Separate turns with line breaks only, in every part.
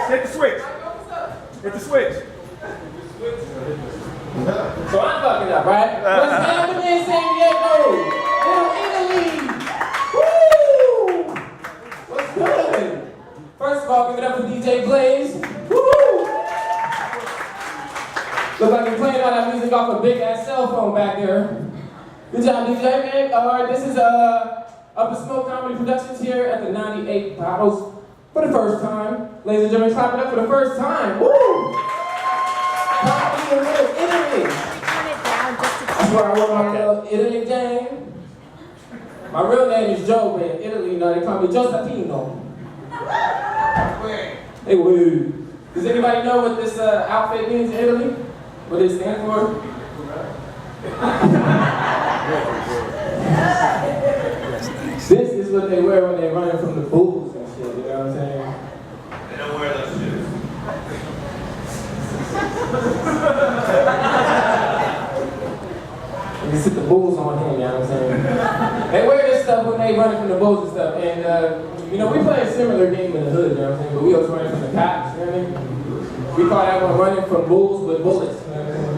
Hit the switch. Hit the switch.
So I'm fucking up, right? What's happening in San Diego? Little Italy. Woo! What's good? First of all, give it up for DJ Blaze. Woo! Look like you're playing all that music off a big ass cell phone back there. Good job, DJ, man. Alright, this is Up in Smoke Comedy Productions here at the 98 Bottles for the first time. Ladies and gentlemen, clap it up for the first time. Woo! Comedy in Little Italy. That's where I wrote my little Italy game. My real name is Joe, but in Italy, you know, they call me Josepino. Hey, woo. Does anybody know what this outfit means in Italy? What it stands for? This is what they wear when they're running from the bulls and shit, you know what I'm saying?
They don't wear those shoes.
You can sit the bulls on him, you know what I'm saying? They wear this stuff when they running from the bulls and stuff, and you know, we play a similar game in the hood, you know what I'm saying? But we was running from the cops, you know what I mean? We call that one running from bulls with bullets, you know what I'm saying?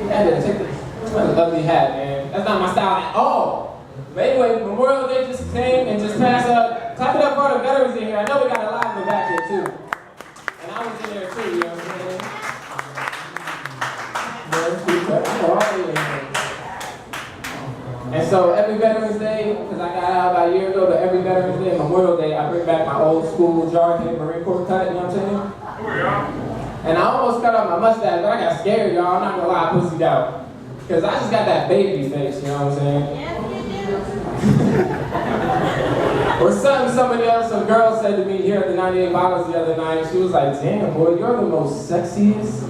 Yeah, check this. That's an ugly hat, man. That's not my style at all. But anyway, Memorial Day just came and just passed up. Clap it up for the veterans in here. I know we got a lot of them back here too. And I was in there too, you know what I'm saying? And so every Veterans Day, because I got out about a year ago, but every Veterans Day and Memorial Day, I bring back my old school jarhead Marine Corps cut, you know what I'm saying?
Oh, yeah.
And I almost cut off my mustache, but I got scared, y'all. I'm not gonna lie, I pussied out. Because I just got that baby face, you know what I'm saying?
Yes, you do.
Or something somebody else, some girl said to me here at the 98 Bottles the other night, she was like, damn, boy, you're the most sexiest,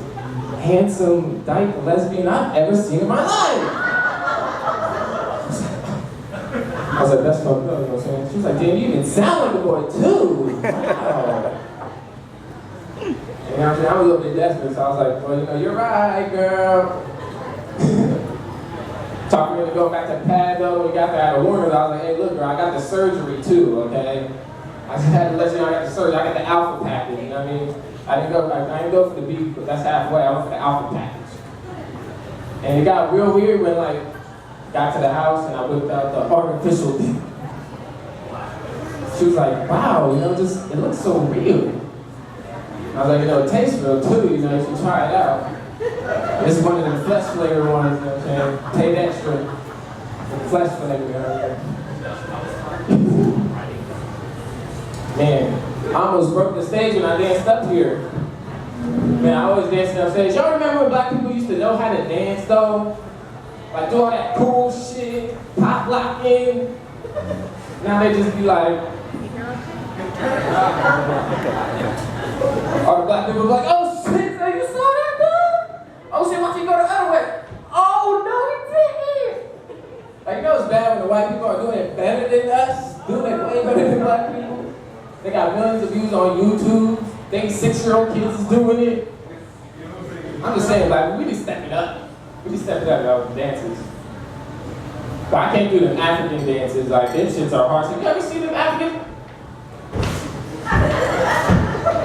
handsome, dyke lesbian I've ever seen in my life. I was like, that's fucked up, you know what I'm saying? She was like, damn, you even sound like a boy too. Wow. You know what I'm saying? I was a little bit desperate, so I was like, well, you know, you're right, girl. Talking to go back to Pad though, when we got there at a warning, I was like, hey, look, girl, I got the surgery too, okay? I just had to let you know I got the surgery. I got the alpha package, you know what I mean? I didn't go for the B, but that's halfway. I went for the alpha package. And it got real weird when, like, got to the house and I whipped out the artificial dick. She was like, wow, you know, just, it looks so real. I was like, you know, it tastes real too, you know, you should try it out. This is one of the flesh flavor ones, you know what I'm saying? Paid extra for the flesh flavor, you know what I'm saying? Man, I almost broke the stage when I danced up here. Man, I always dancing up stage. Y'all remember when black people used to know how to dance though? Like do all that cool shit, pop locking. Now they just be like, all the black people be like, oh shit, so you saw that dude? Oh shit, why don't you go the other way? Oh no, he didn't. Like you know it's bad when the white people are doing it better than us, doing it way better than black people. They got millions of views on YouTube. They 6-year-old kids is doing it. I'm just saying, like, we need to step it up. We need to step it up, y'all, with dances. But I can't do them African dances, like, them shits are hard. So, you ever see them African?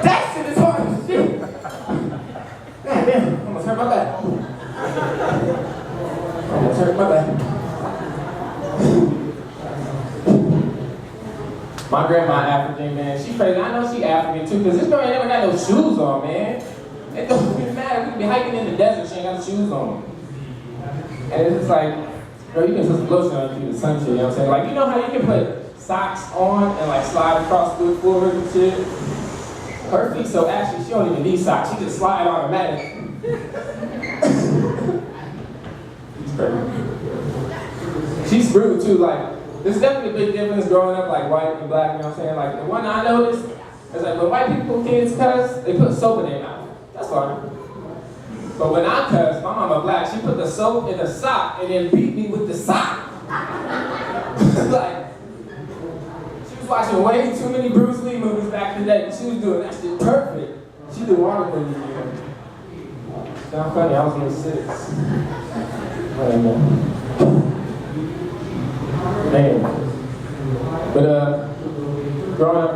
That shit is hard as shit. God damn, I'm gonna turn my back. I'm gonna turn my back. My grandma African, man, she crazy. I know she African too, because this girl ain't never got no shoes on, man. It don't even matter. We could be hiking in the desert, she ain't got no shoes on. And it's just like, girl, you can put some lotion on you, the sun shit, you know what I'm saying? Like, you know how you can put socks on and like slide across the floor and shit? Her feet so actually, she don't even need socks. She just slide automatic. It's crazy. She's rude too. Like, there's definitely a big difference growing up like white and black. You know what I'm saying? Like the one I noticed is like when white people kids cuss, they put soap in their mouth. That's fine. But when I cuss, my mama black, she put the soap in the sock and then beat me with the sock. Like, she was watching way too many Bruce Lee movies back in the day. She was doing that shit perfect. She did all the things. It's not funny, I was in the 6. Man. But growing up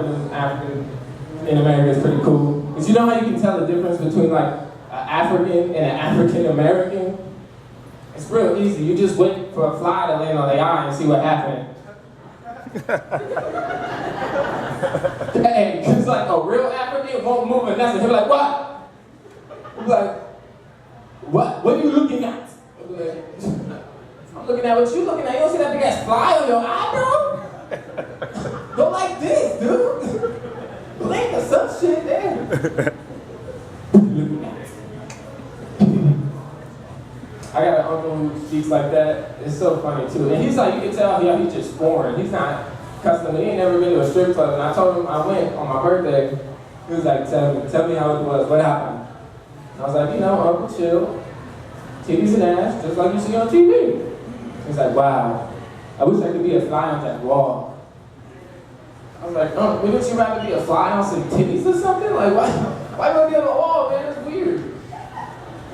in America is pretty cool. Because you know how you can tell the difference between like an African and an African American? It's real easy. You just wait for a fly to land on their eye and see what happens. Hey, it's like a real African won't move and that's it. He'll be like, what? He'll be like, what? What are you looking at? He'll be like, I'm looking at what you looking at. You don't see that big ass fly on your eye, bro? Go like this, dude. Blink or some shit there. Looking at it. I got an uncle who speaks like that. It's so funny too. And he's like, you can tell he's just foreign. He's not custom. He ain't never been to a strip club. And I told him I went on my birthday. He was like, tell me how it was. What happened? I was like, you know, Uncle chill. Titties and ass, just like you see on TV. He's like, wow. I wish I could be a fly on that wall. I was like, wouldn't you rather be a fly on some titties or something? Like, why would I be on the wall, man? That's weird.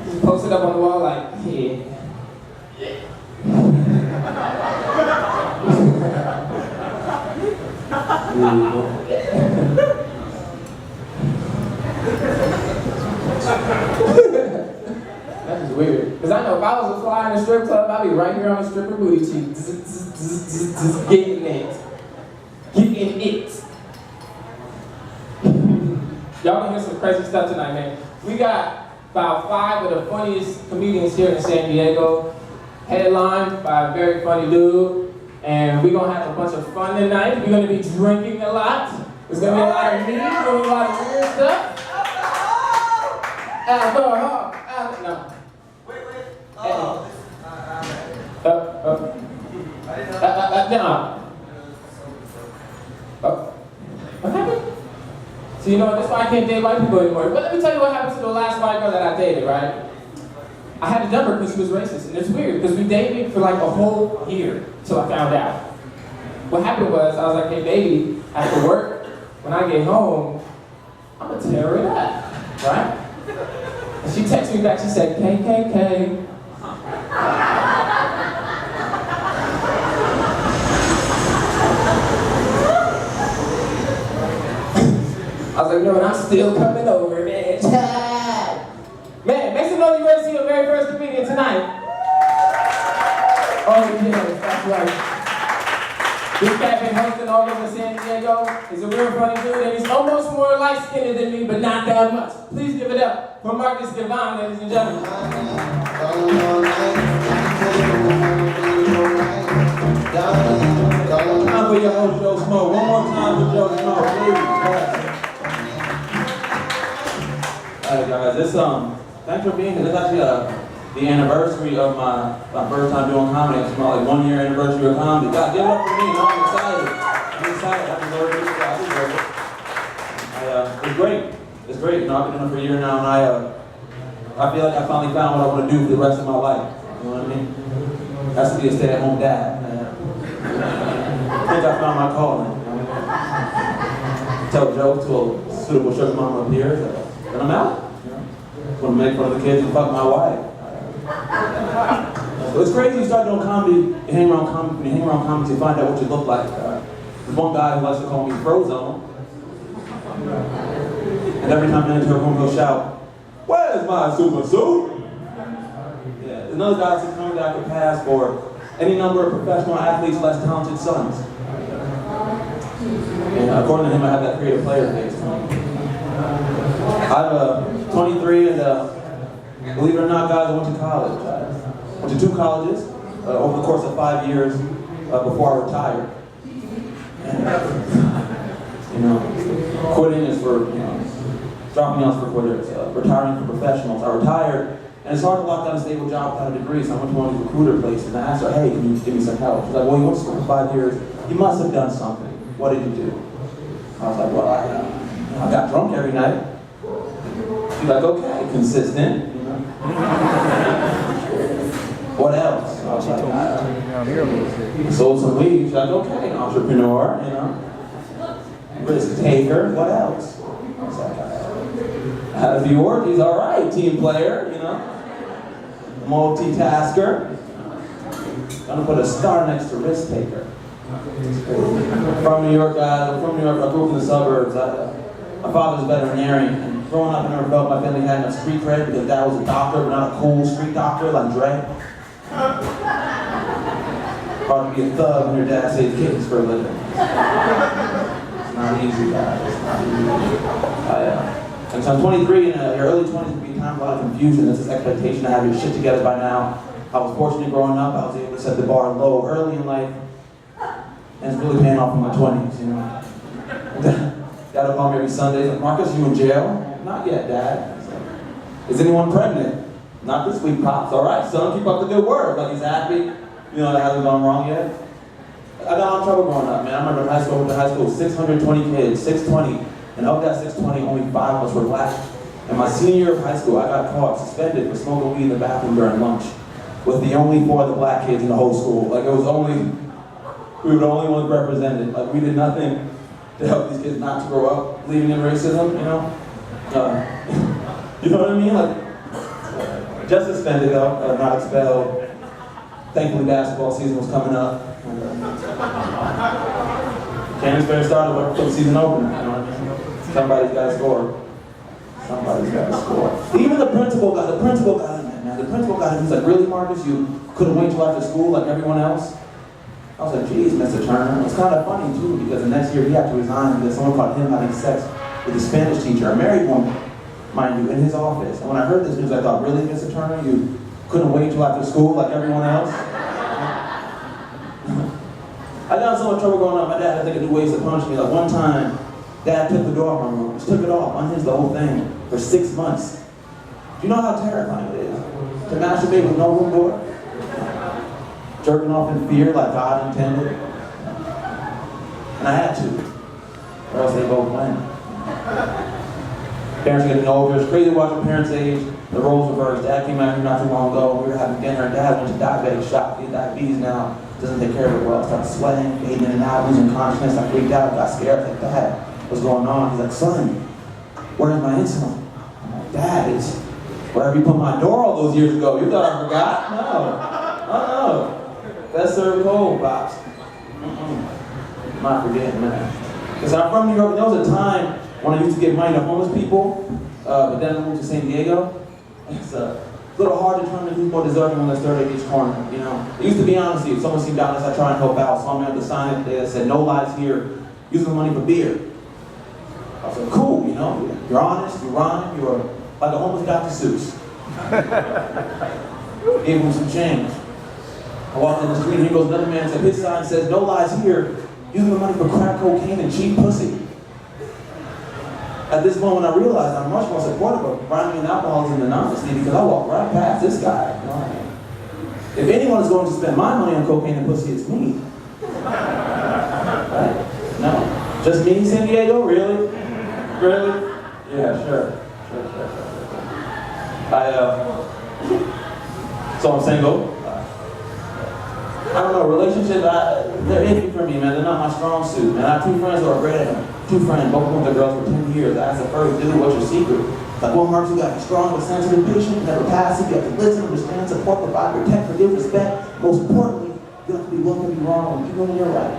Just post it up on the wall like, yeah. That is weird. Because I know if I was a fly in a strip club, I'd be right here on the stripper booty cheek. Just getting it. Getting it. Y'all gonna hear some crazy stuff tonight, man. We got about 5 of the funniest comedians here in San Diego, headlined by a very funny dude, and we're gonna have a bunch of fun tonight. We're gonna be drinking a lot. There's gonna be a lot of meat, there's gonna be a lot of weird stuff. Alcohol. No.
Wait.
No. What happened? So you know what, that's why I can't date white people anymore. But let me tell you what happened to the last white girl that I dated, right? I had to dump her because she was racist. And it's weird, because we dated for like a whole year till I found out. What happened was, I was like, hey baby, after work, when I get home, I'm gonna tear it up, right? And she texted me back, she said, KKK. I was like, no, and I'm still coming over, man. Man, make some noise, you ready to see your very first comedian tonight. Oh, yes, that's right. This cat been hosting all over San Diego. He's a real funny dude, and he's almost more light-skinned than me, but not that much. Please give it up for Marcus Devon, ladies and gentlemen.
Time for your host, Joe Smoke. One more time for Joe Smoke, please. Alright guys, thanks for being here. This is actually the anniversary of my first time doing comedy. It's my 1 year anniversary of comedy. God, give it up for me, you know, I'm excited. I deserve it. It's great. It's great. You know, I've been doing it for a year now, and I feel like I finally found what I want to do for the rest of my life. You know what I mean? That's to be a stay-at-home dad. I think I found my calling. Tell jokes to a suitable sugar mama up here. Then I'm out. Want to make fun of the kids and fuck my wife. So it's crazy you start doing comedy, you hang around comedy, you find out what you look like. There's one guy who likes to call me Frozone. And every time I enter a room, he'll shout, "Where's my super suit?" Yeah, there's another guy that's coming that I could pass for any number of professional athletes' less talented sons. And according to him, I have that creative player face. I'm 23 and believe it or not, guys, I went to college. I went to 2 colleges over the course of 5 years before I retired. And, you know, quitting is for, dropping out is for quitters. Retiring for professionals. I retired And it's hard to lock down a stable job without a degree, so I went to one of these recruiter places and I asked her, hey, can you give me some help? She's like, well, you went to school for 5 years. You must have done something. What did you do? I was like, well, I got drunk every night. She's like, okay, consistent. You know? What else? I was like, I sold some weed. She's like, okay, entrepreneur, you know. Risk taker, what else? I was like, I had a few orgies, all right, team player, you know. Multitasker. Gonna put a star next to risk taker. From New York, I grew up in the suburbs. My father's a veterinarian, and growing up I never felt my family had enough street cred because dad was a doctor, but not a cool street doctor like Dre. Hard to be a thug when your dad saves kittens for a living. It's not easy, guys. It's not easy. And so I'm 23, and your early 20s can be a time of a lot of confusion. There's this expectation to have your shit together by now. I was fortunate growing up. I was able to set the bar low early in life. And it's really paying off in my 20s, you know. Dad will call me every Sunday. He's like, Marcus, you in jail? Not yet, Dad. Like, is anyone pregnant? Not this week, Pops. All right, son, keep up the good work. Like, he's happy. You know, that hasn't gone wrong yet. I got in trouble growing up, man. I remember high school, 620 kids, 620. And of that 620, only 5 of us were black. And my senior year of high school, I got caught suspended for smoking weed in the bathroom during lunch. With the only 4 of the black kids in the whole school. Like, it was only... We were the only ones represented. Like, we did nothing to help these kids not to grow up believing in racism, you know? You know what I mean? Like, just suspended though, not expelled. Thankfully, basketball season was coming up. Candace Fair started with the season opener, you know? Somebody's got to score. Somebody's got to score. Even the principal got in there, man. The principal got in. He's like, really, Marcus? You couldn't wait till after school like everyone else? I was like, geez, Mr. Turner. It's kind of funny, too, because the next year he had to resign because someone caught him having sex with a Spanish teacher, a married woman, mind you, in his office. And when I heard this news, I thought, really, Mr. Turner? You couldn't wait till after school like everyone else? I got in so much trouble growing up. My dad had to think of new ways to punish me. Like, one time, Dad took the door off my room. Just took it off, unhinged the whole thing for 6 months. Do you know how terrifying it is to masturbate with no room door? Jerking off in fear like God intended. And I had to, or else they both went. Parents are getting older. It's crazy watching parents age. The roles reversed. Dad came out here not too long ago. We were having dinner, and Dad went to diabetic shock. He had diabetes now. Doesn't take care of it well. Started sweating, fading in and out, losing consciousness. I freaked out, got scared. I was like, Dad, what's going on? He's like, son, where's my insulin? I'm like, Dad, it's wherever you put my door all those years ago. You thought I forgot? No. Oh, no. Best served cold, Pops. I'm not forgetting, man. Because I'm from New York, and there was a time when I used to give money to homeless people, but then I moved to San Diego. It's a little hard to determine who's more deserving when they're stirred at each corner, you know. It used to be honest, if someone seemed honest, I try and help out. So I'm at the sign that said, no lies here, use the money for beer. I was like, cool, you know, you're honest, you're rhyme, you're like a homeless Dr. Seuss. Gave him some change. I walked in the street and here goes another man and said, his sign says, no lies here, using the money for crack cocaine and cheap pussy. At this moment I realized I'm much more supportive of rhyming and alcoholism than honesty because I walked right past this guy. You know? If anyone is going to spend my money on cocaine and pussy, it's me. Right? No. Just me in San Diego? Really? Really? Yeah, sure. So I'm single. I don't know, relationships, they're iffy for me, man. They're not my strong suit, man. I have 2 friends who are great at them. 2 friends, both with their girls for 10 years. I asked the first, dude, what's your secret? Like, well, Mark, you got to be strong but sensitive, patient, never passive. You have to listen, understand, support, provide, protect, forgive, respect. Most importantly, you have to be willing to be wrong and even when you're right.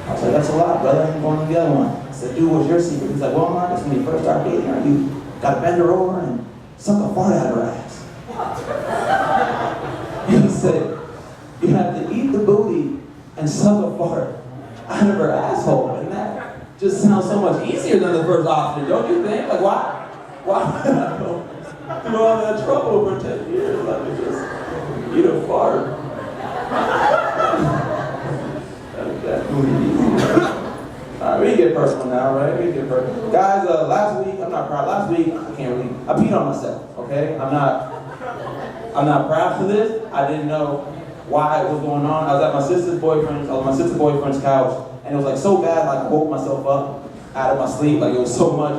I was like, that's a lot, brother. I'm going to the other one. I said, dude, what's your secret? He's like, well, Marcus, when you first start dating her, you got to bend her over and suck a fart out of her ass. He said, you have to eat the booty and suck a fart out of her asshole. And that just sounds so much easier than the first option, don't you think? Like, why would I go through all that trouble for 10 years? Let me just eat a fart. That booty easy. Alright, we can get personal now, right? We can get personal. Guys, last week, I peed on myself, okay? I'm not I'm not proud of this. I didn't know why it was going on. I was at my sister's boyfriend's couch, and it was like so bad, like I woke myself up out of my sleep. Like it was so much. I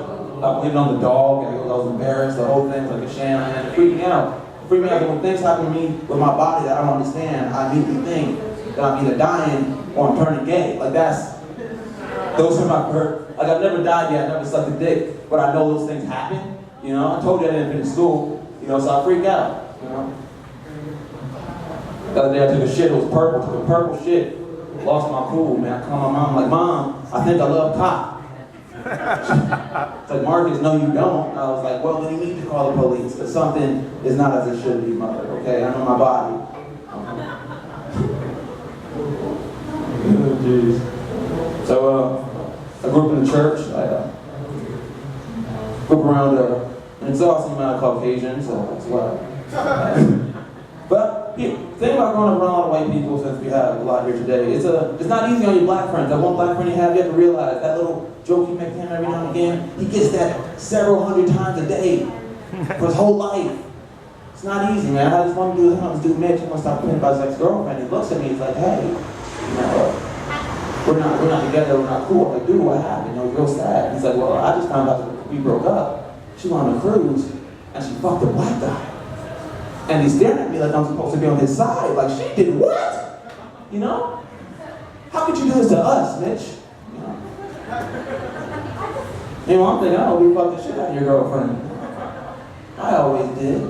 was on the dog, and I was embarrassed. The whole thing was like a sham, and it freaked me out. It freaked me out. When things happen to me with my body that I don't understand, I immediately think that I'm either dying or I'm turning gay. Like those are my first. Like I've never died yet, I've never sucked a dick, but I know those things happen. You know, I told you I didn't finish school. You know, so I freaked out. You know. The other day I took a shit. It was purple. Took a purple shit. Lost my cool, man. I called my mom. I'm like, Mom, I think I love cock. It's like, Marcus, no, you don't. And I was like, well, then you need to call the police because something is not as it should be, mother. Okay, I know my body. Jeez. So, I grew up in the church. I grew up around an exhausting amount of Caucasians, so that's why. But yeah, the thing about growing up around a lot of white people, since we have a lot here today, it's not easy on your black friends. That one black friend you have to realize that little joke you make to him every now and again, he gets that several hundred times a day for his whole life. It's not easy, man. I had this one dude, this dude Mitch, he wants to stop playing about his ex-girlfriend. He looks at me, he's like, hey, you know, we're not together, we're not cool. I'm like, dude, what happened? You know, he's real sad. He's like, well, I just found out that we broke up. She went on a cruise, and she fucked a black guy. And he's staring at me like I'm supposed to be on his side. Like, she did what? You know? How could you do this to us, Mitch? You know, I'm thinking, oh, we fucked the shit out of your girlfriend. I always did.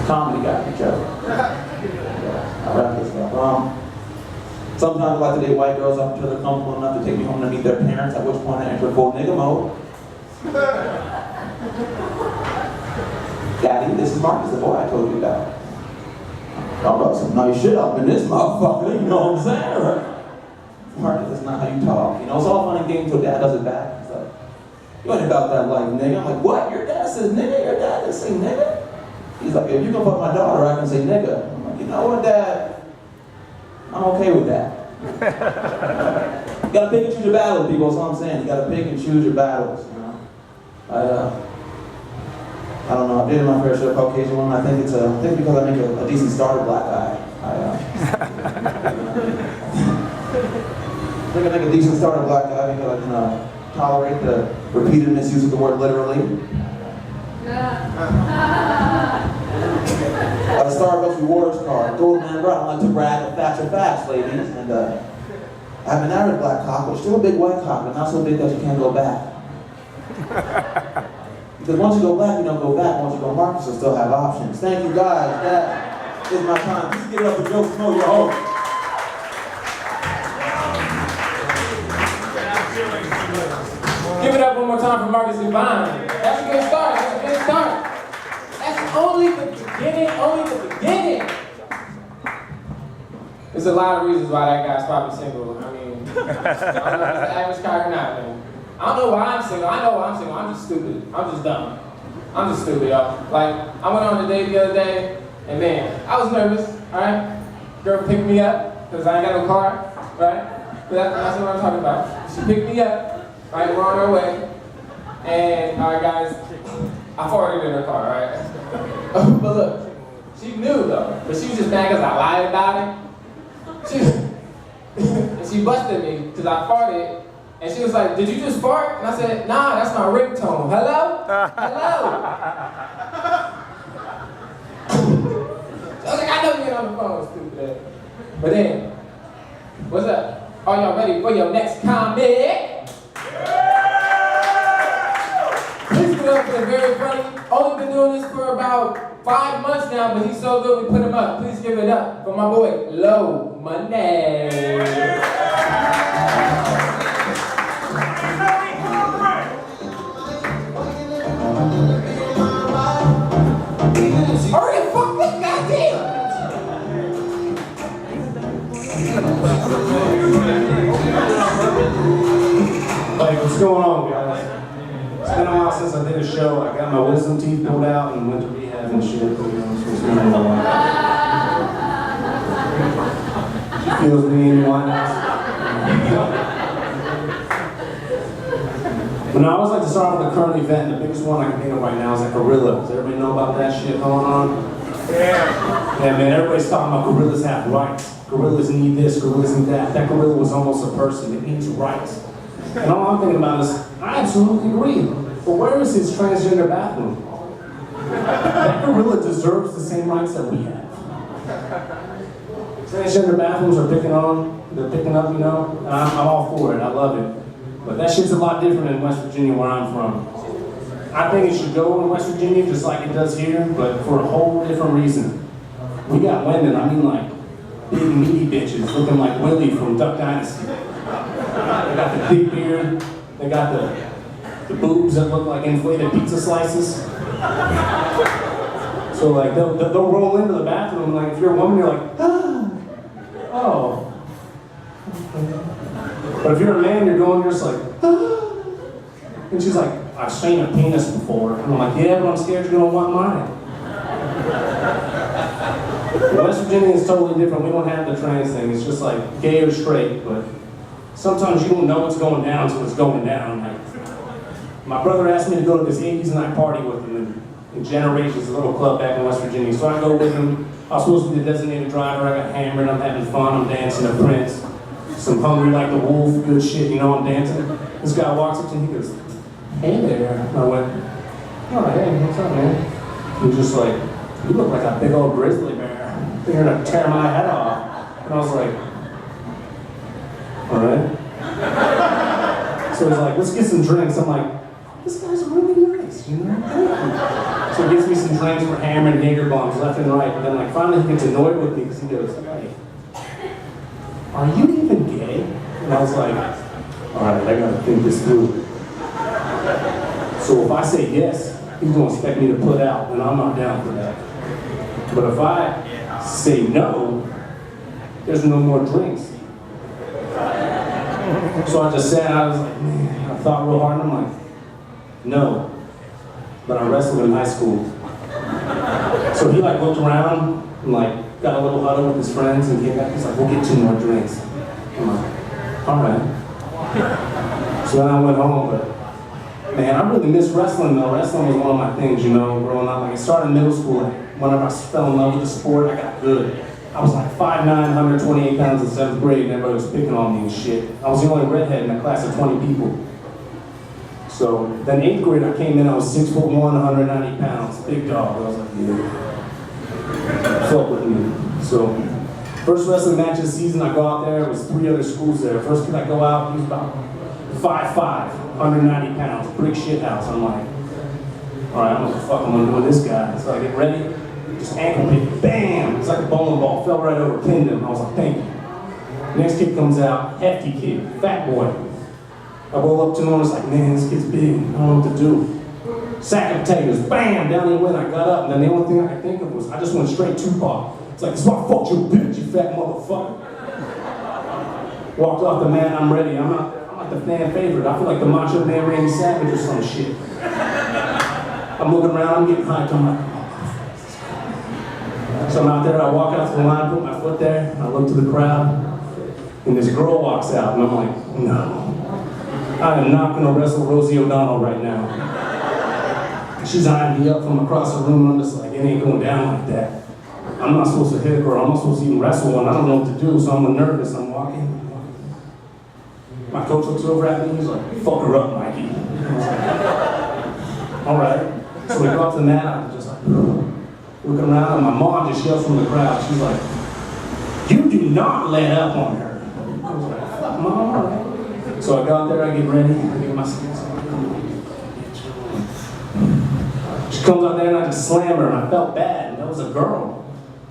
Comedy got me, Joe. I wrap this up. Sometimes I like to date white girls up until they're comfortable enough to take me home to meet their parents, at which point I enter full nigga mode. Daddy, this is Marcus, the boy I told you about. Y'all got some nice shit up in this motherfucker, you know what I'm saying, right? Marcus, that's not how you talk. You know, it's all fun and games until dad does it back. It's like, you ain't about that life, nigga. I'm like, what? Your dad says nigga? Your dad doesn't say nigga? He's like, if you can fuck my daughter, I can say nigga. I'm like, you know what, Dad? I'm okay with that. You gotta pick and choose your battles, people. That's all I'm saying. You gotta pick and choose your battles. You know? I don't know. I've dated my fair share of Caucasian women. I think it's because I make a decent starter black guy. I think I make a decent starter black guy because I can tolerate the repeated misuse of the word literally. The Starbucks rewards card, gold member. I don't like to brag, but facts are facts, ladies. And I have an average black cock, but still a big white cock, but not so big that you can't go back. Because once you go black, you don't go back. Once you go Marcus, you'll still have options. Thank you guys. That is my time. Please give it up for Joe Smo, your host.
Give it up one more time for Marcus Devine. That's a good start. That's a good start. That's only the beginning. Only the beginning. There's a lot of reasons why that guy's probably single. I mean, I don't know if it's the average guy or not, man. I don't know why I'm single. I know why I'm single. I'm just stupid. I'm just dumb. I'm just stupid, y'all. Like, I went on a date the other day, and man, I was nervous, alright? Girl picked me up, because I ain't got no car, right? But that's what I'm talking about. She picked me up, right? We're on our way. And, alright, guys, I farted in her car, right? But look, she knew, though. But she was just mad because I lied about it. And she busted me because I farted. And she was like, did you just fart? And I said, nah, that's my ringtone. Hello? Hello? I was like, I know you're on the phone, stupid ass. But then, what's up? Are y'all ready for your next comic? Please give it up for the very funny. Only been doing this for about 5 months now, but he's so good we put him up. Please give it up for my boy, Low Money. Hurry the fuck up, goddamn!
Like, what's going on, guys? It's been a while since I did a show. I got my wisdom teeth pulled out and went to rehab and shit. You know, so it's been a while. She feels me in White House. But And I always like to start with a current event. The biggest one I can think of right now is like gorilla. Does everybody know about that shit going on?
Yeah.
Yeah, man, everybody's talking about gorillas have rights. Gorillas need this, gorillas need that. That gorilla was almost a person. It needs rights. And all I'm thinking about is, I absolutely agree. But where is his transgender bathroom? That gorilla deserves the same rights that we have. Transgender bathrooms are picking on, they're picking up, you know, and I'm all for it, I love it. But that shit's a lot different in West Virginia where I'm from. I think it should go in West Virginia just like it does here, but for a whole different reason. We got women, I mean like big meaty bitches looking like Willie from Duck Dynasty. They got the big beard, they got the boobs that look like inflated pizza slices. So like they'll roll into the bathroom, like if you're a woman, you're like, ah, oh. But if you're a man, you're going, you're just like, ah. And she's like, I've seen a penis before. And I'm like, yeah, but I'm scared you're gonna want mine. West Virginia is totally different. We don't have the trans thing. It's just like gay or straight, but sometimes you don't know what's going down until it's going down. Like, my brother asked me to go to this 80s night party with him in Generations, a little club back in West Virginia. So I go with him. I was supposed to be the designated driver. I got hammered. I'm having fun. I'm dancing to Prince. Some Hungry Like the Wolf, good shit, you know, I'm dancing. This guy walks up to me, he goes, hey there. And I went, oh, hey, what's up, man? He's just like, you look like a big old grizzly bear. You're gonna tear my head off. And I was like, all right. So he's like, let's get some drinks. I'm like, this guy's really nice, you know? Thank you. So he gets me some drinks for hammer and Jaeger bombs left and right. And then like finally he gets annoyed with me because he goes, hey, are you even gay? And I was like, all right, I gotta think this through. So if I say yes, he's gonna expect me to put out, and I'm not down for that. But if I say no, there's no more drinks. So I just sat, I was like, man, I thought real hard, and I'm like, no. But I wrestled in high school. So he like looked around and like got a little huddle with his friends and came back. He's like, we'll get 2 more drinks. I'm like, all right. So then I went home, but man, I really miss wrestling though. Wrestling was one of my things, you know, growing up. Like it started in middle school. Like, whenever I fell in love with the sport, I got good. I was like 5'9", 128 pounds in 7th grade, and everybody was picking on me and shit. I was the only redhead in a class of 20 people. So then 8th grade, I came in, I was 6'1", 190 pounds, big dog. I was like, yeah, fuck with me. So first wrestling match of the season, I go out there, it was 3 other schools there. First kid I go out, he was about 5'5", 190 pounds, brick shit house. I'm like, all right, I'm gonna do with this guy. So I get ready, just ankle pick, bam! It's like a bowling ball, fell right over, pinned him. I was like, thank you. Next kid comes out, hefty kid, fat boy. I roll up to him, I was like, man, this kid's big, I don't know what to do. Sack of potatoes, bam, down he went, I got up, and then the only thing I could think of was, I just went straight Tupac. It's like, this is why I fucked your bitch, you fat motherfucker. Walked off the mat, I'm ready, I'm like the fan favorite. I feel like the Macho Man Randy Savage or some shit. I'm looking around, I'm getting hyped, I'm like, oh. So I'm out there, I walk out to the line, put my foot there, and I look to the crowd, and this girl walks out, and I'm like, no. I am not gonna wrestle Rosie O'Donnell right now. She's eyeing me up from across the room, and I'm just like, it ain't going down like that. I'm not supposed to hit her, I'm not supposed to even wrestle, and I don't know what to do, so I'm nervous, I'm walking. My coach looks over at me, he's like, fuck her up, Mikey. I was like, all right. So we go up to the mat, I'm just like, looking around, and my mom just yells from the crowd, she's like, you do not let up on her. I was like, fuck, Mom, all right. So I go out there, I get ready, I get my skills. She comes out there and I just slam her, and I felt bad, and that was a girl.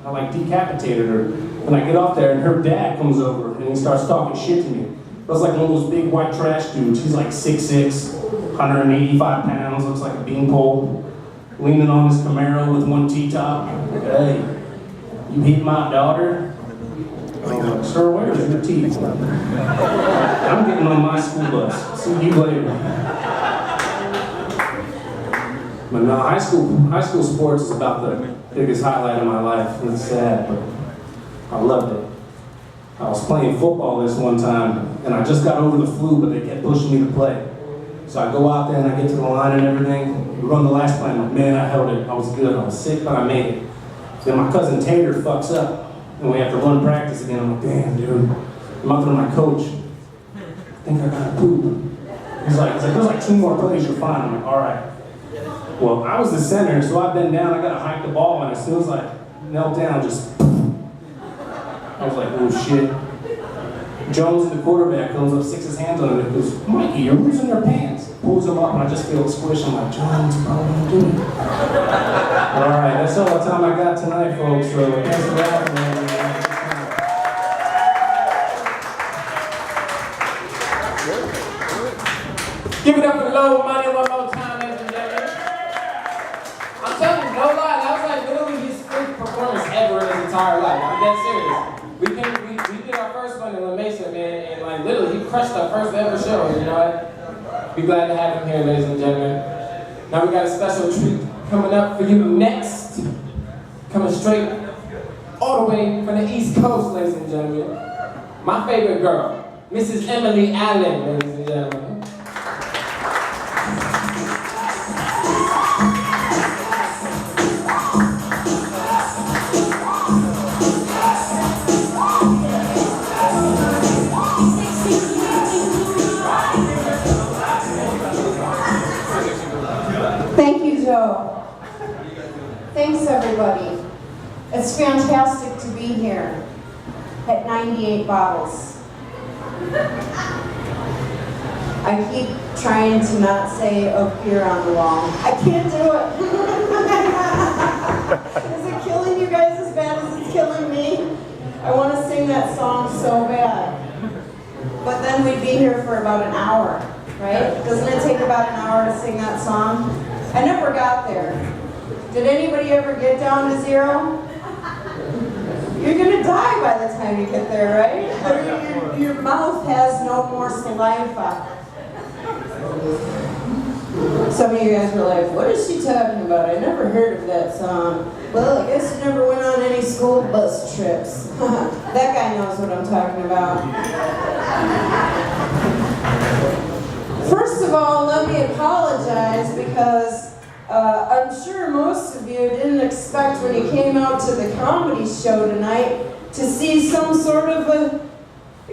I like decapitated her. And I get off there, and her dad comes over, and he starts talking shit to me. It was like one of those big white trash dudes. He's like 6'6", 185 pounds, looks like a beanpole, leaning on his Camaro with one T-top. Hey, you hit my daughter? I'm like, sir, where's your teeth? I'm getting on my school bus. See you later. But no, high school sports is about the biggest highlight of my life. It's sad, but I loved it. I was playing football this one time, and I just got over the flu, but they kept pushing me to play. So I go out there and I get to the line and everything. We run the last play. I'm like, man, I held it. I was good. I was sick, but I made it. Then my cousin Tater fucks up, and we have to run practice again. I'm like, damn, dude. I'm out there with my coach. I think I gotta poop. He's like, there's like 2 more plays, you're fine. I'm like, all right. Well, I was the center, so I bend down. I gotta hike the ball, and as soon as I knelt down, just I was like, oh shit. Jones, the quarterback, comes up, sticks his hands on it, and goes, Mikey, you're losing your pants. Pulls him up, and I just feel it squish. I'm like, Jones, bro, what are you doing? All right, that's all the time I got tonight, folks. So thanks for that, man.
Give it up for Low Money one more time, ladies and gentlemen. I'm telling you, no lie, that was like literally his first performance ever in his entire life. I'm dead serious. We did our first one in La Mesa, man, and like literally he crushed our first ever show, you know what? Be glad to have him here, ladies and gentlemen. Now we got a special treat coming up for you next. Coming straight all the way from the East Coast, ladies and gentlemen. My favorite girl, Mrs. Emily Allen, ladies and gentlemen.
Thank you, Joe. Thanks, everybody. It's fantastic to be here at 98 bottles. I keep trying to not say up here on the wall. I can't do it. Is it killing you guys as bad as it's killing me? I want to sing that song so bad. But then we'd be here for about an hour, right? Doesn't it take about an hour to sing that song? I never got there. Did anybody ever get down to 0? You're gonna die by the time you get there, right? Your mouth has no more saliva. Some of you guys were like, what is she talking about? I never heard of that song. Well, I guess you never went on any school bus trips. That guy knows what I'm talking about. First of all, let me apologize because I'm sure most of you didn't expect when you came out to the comedy show tonight to see some sort of a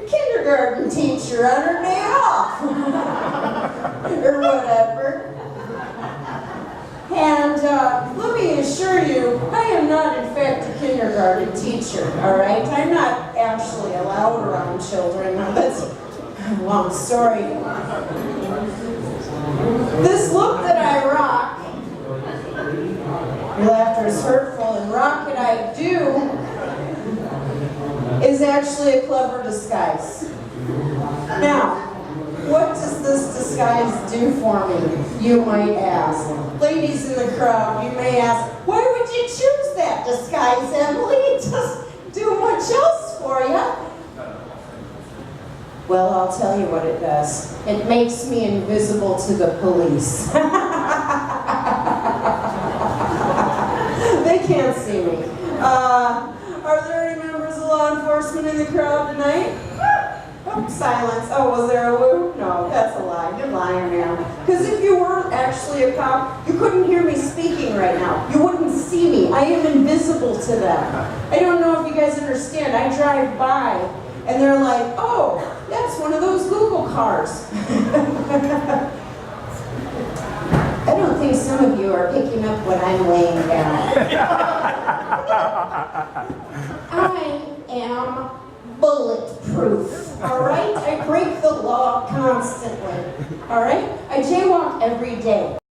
kindergarten teacher on her day off. Or whatever. And let me assure you, I am not in fact a kindergarten teacher, all right? I'm not actually allowed around children. That's a long story. This look that I rock, laughter is hurtful, and rock it I do, is actually a clever disguise. Now, what does this disguise do for me, you might ask? Ladies in the crowd, you may ask, why would you choose that disguise, Emily? It doesn't do much else for you. Well, I'll tell you what it does. It makes me invisible to the police. They can't see me. Are there any members of law enforcement in the crowd tonight? Oh, silence. Oh, was there a woo? No, that's a lie. You're lying now. Because if you were actually a cop, you couldn't hear me speaking right now. You wouldn't see me. I am invisible to them. I don't know if you guys understand. I drive by, and they're like, oh, that's one of those Google cars. I don't think some of you are picking up what I'm laying down. I am bulletproof, all right? I break the law constantly, all right? I jaywalk every day.